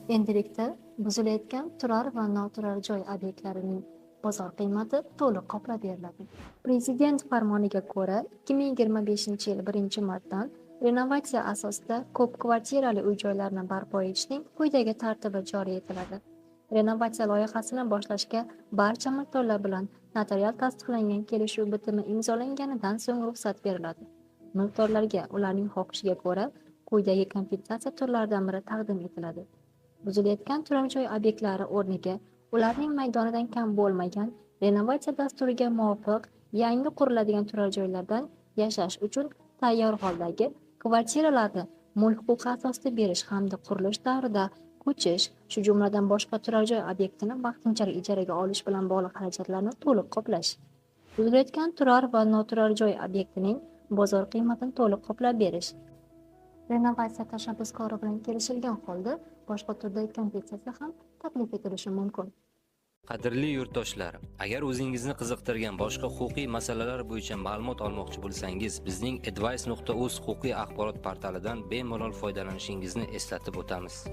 Endilikda buzilayotgan turar va noturar joy obyektlarining bozor qiymati to'liq qoplab beriladi. Prezident farmoniga ko'ra, 2025-yil 1-martdan renovatsiya asosida ko'p kvartirali uy-joylarni barpo etishning quyidagi tartibi joriy etiladi. Renovatsiya loyihasini boshlashga barcha mulkdorlar bilan notarial tasdiqlangan kelishuv bitimi imzolanganidan so'ng ruxsat beriladi. Mulkdorlarga ularning xohishiga ko'ra quyidagi kompensatsiya turlaridan biri taqdim etiladi. Buzilayotgan turar joy obyektlari o'rniga ularning maydonidan kam bo'lmagan, renovatsiya dasturiga muvofiq yangi quriladigan turar joylardan yashash uchun tayyor holdagi kvartiralarni mulk huquqi asosida berish hamda qurilish davrida ko'chish, shu jumladan boshqa turar joy obyektini vaqtinchalik ijaraga olish bilan bog'liq xarajatlarni to'liq qoplash. Buzilayotgan turar va noturar joy obyektining bozor qiymatini to'liq qoplab berish. Renovatsiya tashabbuskori bilan kelishilgan holda boshqa turdagi kompensatsiya ham taklif etilishi mumkin. Qadrli yurtdoshlar, agar o'zingizni qiziqtirgan boshqa huquqiy masalalar bo'yicha ma'lumot olmoqchi bo'lsangiz, bizning advice.uz huquqiy axborot portalidan bemalol foydalanishingizni eslatib o'tamiz.